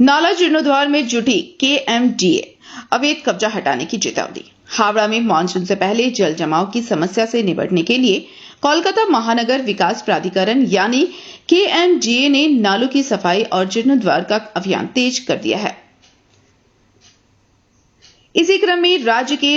नाला जीर्णोद्धार में जुटी केएमडीए, अवैध कब्जा हटाने की चेतावनी। हावड़ा में मानसून से पहले जल जमाव की समस्या से निपटने के लिए कोलकाता महानगर विकास प्राधिकरण यानी केएमडीए ने नालों की सफाई और जीर्णोद्धार का अभियान तेज कर दिया है। इसी क्रम में राज्य के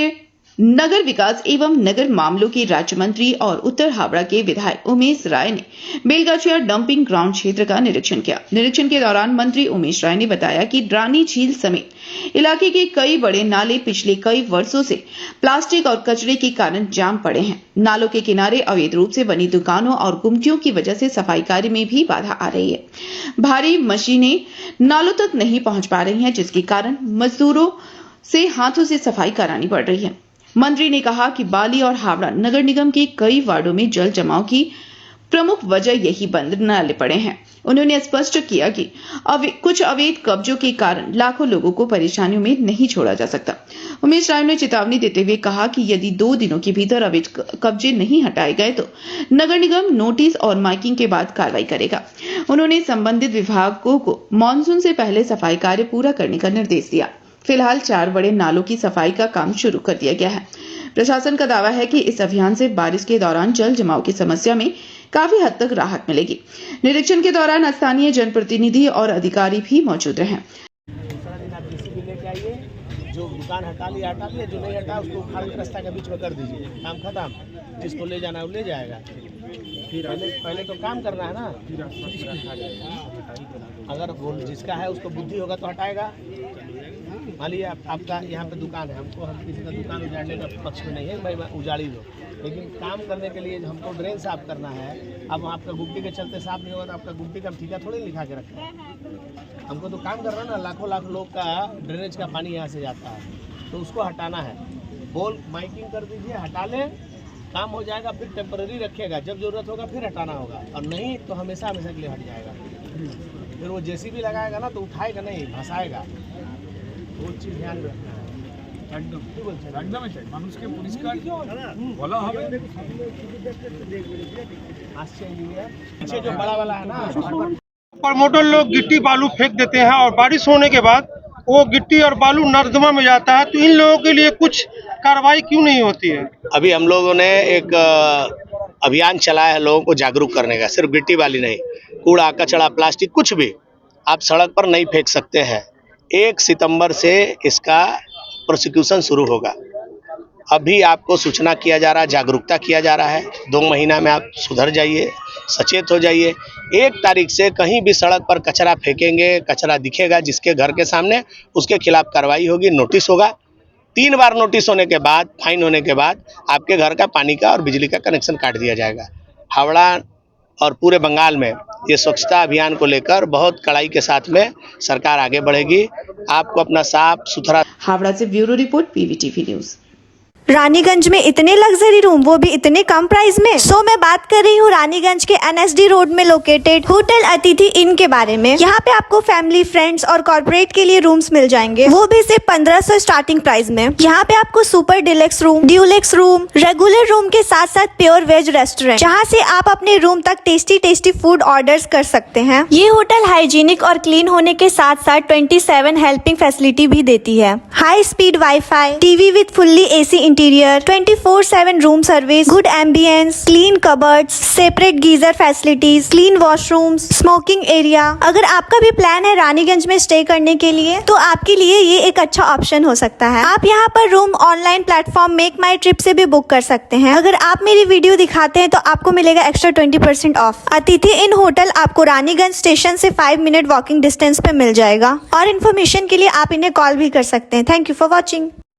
नगर विकास एवं नगर मामलों के राज्य मंत्री और उत्तर हावड़ा के विधायक उमेश राय ने बेलगाछिया डंपिंग ग्राउंड क्षेत्र का निरीक्षण किया। निरीक्षण के दौरान मंत्री उमेश राय ने बताया कि रानी झील समेत इलाके के कई बड़े नाले पिछले कई वर्षों से प्लास्टिक और कचरे के कारण जाम पड़े हैं। नालों के किनारे अवैध रूप से बनी दुकानों और गुमटियों की वजह से सफाई कार्य में भी बाधा आ रही है। भारी मशीनें नालों तक नहीं पहुंच पा रही हैं, जिसके कारण मजदूरों से हाथों से सफाई करानी पड़ रही है। मंत्री ने कहा कि बाली और हावड़ा नगर निगम के कई वार्डों में जल जमाव की प्रमुख वजह यही बंद नाले पड़े हैं। उन्होंने स्पष्ट किया कि कुछ अवैध कब्जों के कारण लाखों लोगों को परेशानियों में नहीं छोड़ा जा सकता। उमेश राय ने चेतावनी देते हुए कहा कि यदि 2 दिनों के भीतर अवैध कब्जे नहीं हटाए गए तो नगर निगम नोटिस और माइकिंग के बाद कार्रवाई करेगा। उन्होंने संबंधित विभागों को मानसून से पहले सफाई कार्य पूरा करने का निर्देश दिया। फिलहाल 4 बड़े नालों की सफाई का काम शुरू कर दिया गया है। प्रशासन का दावा है कि इस अभियान से बारिश के दौरान जल जमाव की समस्या में काफी हद तक राहत मिलेगी। निरीक्षण के दौरान स्थानीय जनप्रतिनिधि और अधिकारी भी मौजूद रहे। जो दुकान हटा लिया, जो नहीं हटा उसको उखाड़ के रास्ता के बीच में कर दीजिए। काम खत्म। जिसको ले जाना है वो ले जाएगा। फिर पहले तो काम करना है ना। अगर वो जिसका है उसको बुद्धि होगा तो हटाएगा। मान लीजिए आपका यहाँ पे दुकान है, हम किसी का दुकान उजाड़ने का पक्ष में नहीं है, मैं उजाड़ी दो, लेकिन काम करने के लिए हमको ड्रेन साफ करना है। अब आपका गुड्डी के चलते साफ नहीं होगा तो आपका गुड्डी का ठीका थोड़ी लिखा के रखना है। हमको तो काम करना है ना। लाखों लाख लोग का ड्रेनेज का पानी यहाँ से जाता है, तो उसको हटाना है। बोल माइकिंग कर दीजिए, हटा लें, काम हो जाएगा। फिर टेम्पररी रखिएगा, जब जरूरत होगा फिर हटाना होगा, और नहीं तो हमेशा हमेशा के लिए हट जाएगा। फिर वो जेसीबी लगाएगा ना तो उठाएगा नहीं, भसाएगा। वो चीज़ ध्यान रखना है। মানুষকে পরিষ্কার বলা হবে। पीछे जो बड़ा वाला है ना, प्रमोटर लोग गिट्टी बालू फेंक देते हैं और बारिश होने के बाद वो गिट्टी और बालू नर्दमा में जाता है, तो इन लोगों के लिए कुछ कार्रवाई क्यों नहीं होती है? अभी हम लोगों ने एक अभियान चलाया है लोगों को जागरूक करने का। सिर्फ गिट्टी वाली नहीं, कूड़ा कचड़ा प्लास्टिक कुछ भी आप सड़क पर नहीं फेंक सकते हैं। 1 सितंबर से इसका प्रोसिक्यूशन शुरू होगा। अभी आपको सूचना किया जा रहा है, जागरूकता किया जा रहा है। 2 महीना में आप सुधर जाइए, सचेत हो जाइए। 1 तारीख से कहीं भी सड़क पर कचरा फेंकेंगे, कचरा दिखेगा जिसके घर के सामने, उसके खिलाफ कार्रवाई होगी, नोटिस होगा। 3 बार नोटिस होने के बाद, फाइन होने के बाद आपके घर का पानी का और बिजली का कनेक्शन काट दिया जाएगा। हावड़ा और पूरे बंगाल में ये स्वच्छता अभियान को लेकर बहुत कड़ाई के साथ में सरकार आगे बढ़ेगी। आपको अपना साफ सुथरा। हावड़ा से bureau report, PVTV news. Raniganj में इतने लग्जरी रूम, वो भी इतने कम प्राइस में। सो मैं बात कर रही हूँ रानीगंज के एनएसडी रोड में लोकेटेड होटल अतिथि इन के बारे में। यहाँ पे आपको फैमिली, फ्रेंड्स और कॉर्पोरेट के लिए रूम्स मिल जाएंगे, वो भी सिर्फ 1500 स्टार्टिंग प्राइस में। यहाँ पे आपको super deluxe room, Dulux room, regular room के साथ साथ प्योर वेज रेस्टोरेंट, जहाँ से आप अपने रूम तक टेस्टी फूड ऑर्डर कर सकते हैं। ये होटल हाइजीनिक और क्लीन होने के साथ साथ 27 हेल्पिंग फैसिलिटी भी देती है। High speed wifi, TV with fully AC interior, 24/7 room service, good ambience, clean cupboards, separate geyser facilities, clean washrooms, smoking area. अगर आपका भी प्लान है रानीगंज में स्टे करने के लिए, तो आपके लिए ये एक अच्छा ऑप्शन हो सकता है। आप यहाँ पर रूम ऑनलाइन प्लेटफॉर्म मेक माई ट्रिप से भी बुक कर सकते हैं। अगर आप मेरी वीडियो दिखाते हैं तो आपको मिलेगा एक्स्ट्रा 20% ऑफ। अतिथि इन होटल आपको रानीगंज स्टेशन से 5 मिनट वॉकिंग डिस्टेंस पे मिल जाएगा। और इन्फॉर्मेशन के लिए आप इन्हें कॉल भी कर सकते हैं। Thank you for watching.